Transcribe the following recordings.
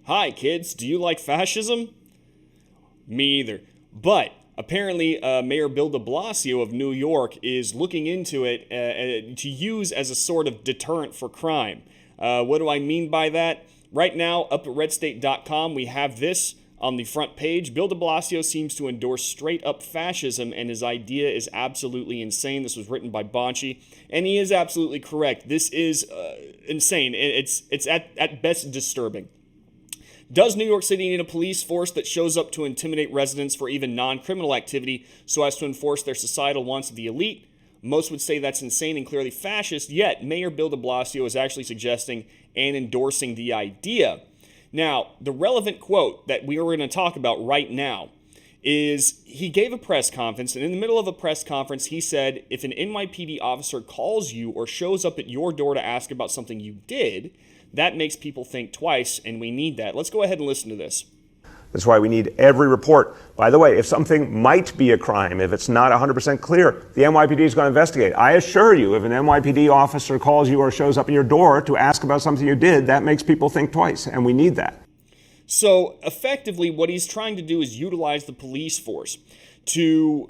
Hi kids, do you like fascism? Me either. But apparently Mayor Bill de Blasio of New York is looking into it to use as a sort of deterrent for crime. What do I mean by that? Right now, up at redstate.com, we have this on the front page. Bill de Blasio seems to endorse straight-up fascism, and his idea is absolutely insane. This was written by Bonci, and he is absolutely correct. This is insane. It's at best disturbing. Does New York City need a police force that shows up to intimidate residents for even non-criminal activity so as to enforce their societal wants of the elite? Most would say that's insane and clearly fascist, yet Mayor Bill de Blasio is actually suggesting and endorsing the idea. Now, the relevant quote that we are going to talk about right now is he gave a press conference, and in the middle of a press conference, he said, if an NYPD officer calls you or shows up at your door to ask about something you did, that makes people think twice, and we need that. Let's go ahead and listen to this. That's why we need every report. By the way, if something might be a crime, if it's not 100% clear, the NYPD is going to investigate. I assure you, if an NYPD officer calls you or shows up at your door to ask about something you did, that makes people think twice, and we need that. So effectively, what he's trying to do is utilize the police force to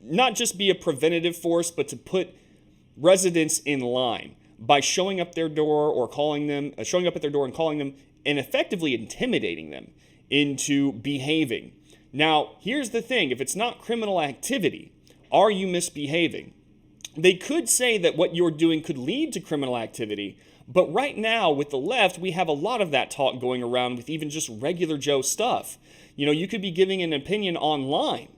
not just be a preventative force, but to put residents in line by showing up their door or calling them, showing up at their door and calling them, and effectively intimidating them into behaving. Now, here's the thing. If it's not criminal activity, are you misbehaving? They could say that what you're doing could lead to criminal activity, but right now with the left, we have a lot of that talk going around with even just regular Joe stuff. You know, you could be giving an opinion online,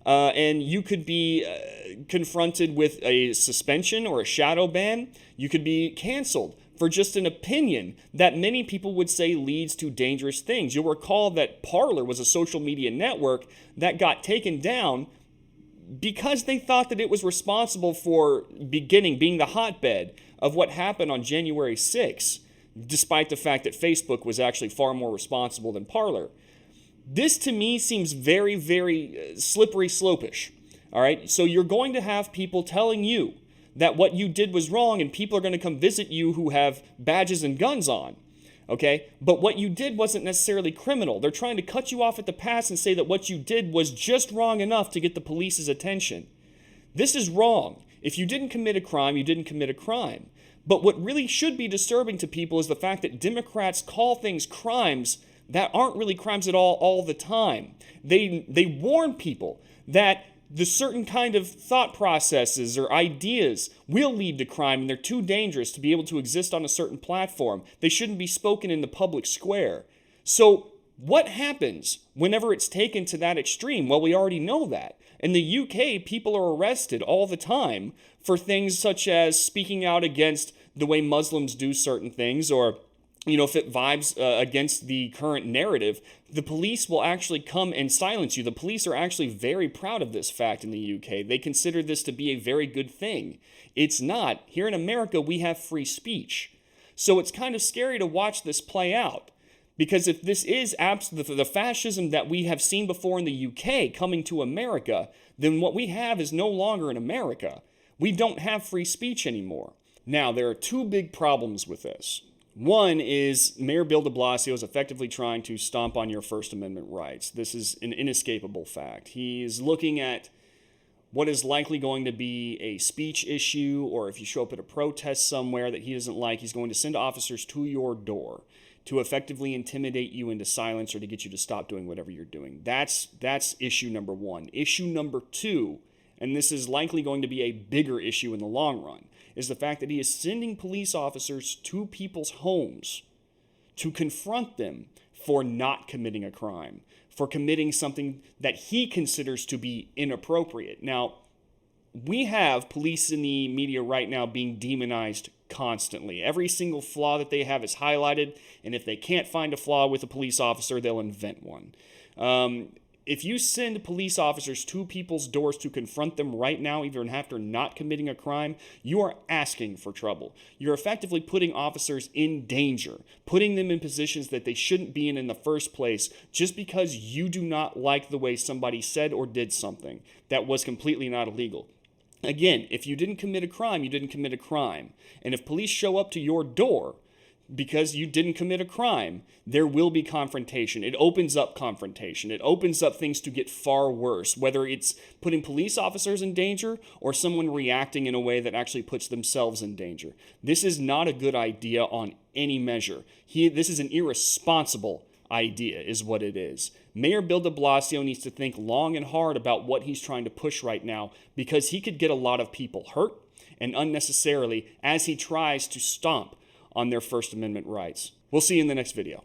and you could be confronted with a suspension or a shadow ban. You could be canceled for just an opinion that many people would say leads to dangerous things. You'll recall that Parler was a social media network that got taken down because they thought that it was responsible for being the hotbed of what happened on January 6th, despite the fact that Facebook was actually far more responsible than Parler. This to me seems very, very slippery slopish. All right, so you're going to have people telling you that what you did was wrong, and people are going to come visit you who have badges and guns on, okay? But what you did wasn't necessarily criminal. They're trying to cut you off at the pass and say that what you did was just wrong enough to get the police's attention. This is wrong. If you didn't commit a crime, you didn't commit a crime. But what really should be disturbing to people is the fact that Democrats call things crimes that aren't really crimes at all the time. They warn people that the certain kind of thought processes or ideas will lead to crime, and they're too dangerous to be able to exist on a certain platform. They shouldn't be spoken in the public square. So what happens whenever it's taken to that extreme? Well, we already know that. In the UK, people are arrested all the time for things such as speaking out against the way Muslims do certain things, or if it vibes against the current narrative, the police will actually come and silence you. The police are actually very proud of this fact in the UK. They consider this to be a very good thing. It's not. Here in America, we have free speech. So it's kind of scary to watch this play out. Because if this is the fascism that we have seen before in the UK coming to America, then what we have is no longer in America. We don't have free speech anymore. Now, there are two big problems with this. One is Mayor Bill de Blasio is effectively trying to stomp on your First Amendment rights. This is an inescapable fact. He is looking at what is likely going to be a speech issue, or if you show up at a protest somewhere that he doesn't like, he's going to send officers to your door to effectively intimidate you into silence or to get you to stop doing whatever you're doing. That's issue number one. Issue number two, and this is likely going to be a bigger issue in the long run, is the fact that he is sending police officers to people's homes to confront them for not committing a crime, for committing something that he considers to be inappropriate. Now, we have police in the media right now being demonized constantly. Every single flaw that they have is highlighted, and if they can't find a flaw with a police officer, they'll invent one. If you send police officers to people's doors to confront them right now, even after not committing a crime, you are asking for trouble. You're effectively putting officers in danger, putting them in positions that they shouldn't be in the first place, just because you do not like the way somebody said or did something that was completely not illegal. Again, if you didn't commit a crime, you didn't commit a crime. And if police show up to your door because you didn't commit a crime, there will be confrontation. It opens up confrontation. It opens up things to get far worse, whether it's putting police officers in danger or someone reacting in a way that actually puts themselves in danger. This is not a good idea on any measure. This is an irresponsible idea, is what it is. Mayor Bill de Blasio needs to think long and hard about what he's trying to push right now, because he could get a lot of people hurt and unnecessarily as he tries to stomp on their First Amendment rights. We'll see you in the next video.